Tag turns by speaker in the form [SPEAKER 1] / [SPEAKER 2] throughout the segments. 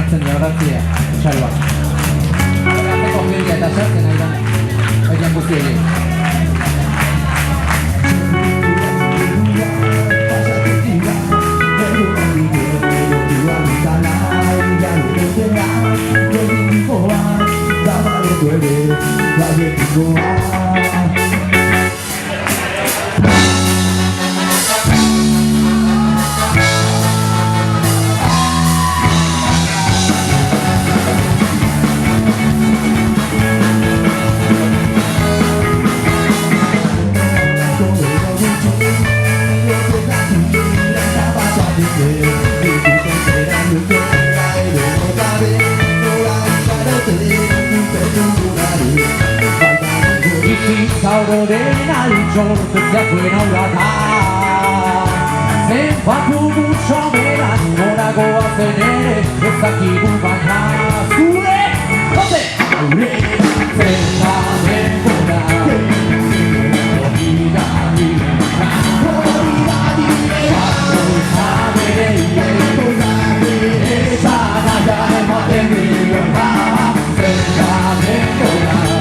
[SPEAKER 1] hartzen dira gratzia, txarua. Arratzeko bidelia eta sartzen nahi da, egin guzti egin.
[SPEAKER 2] Zaurorena sortzeziakuen aurrata zenbatu gutxo beran noragoa zen ere ezakigu baina zure jote! Aure zeta denbora hori da dira bakoitza bere eta naia ematen dira zeta denbora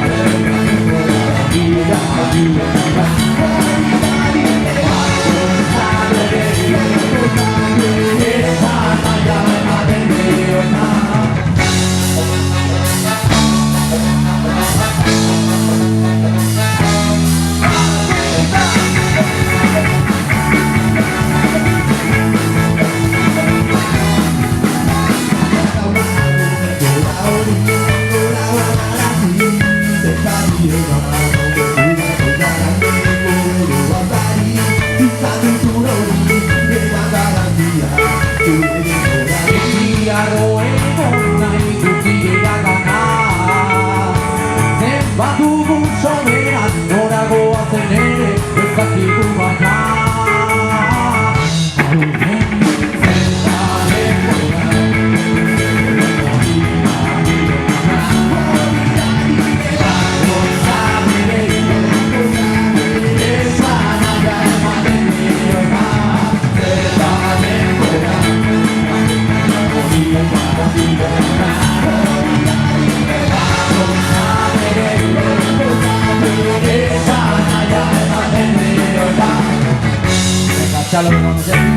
[SPEAKER 1] Shalom,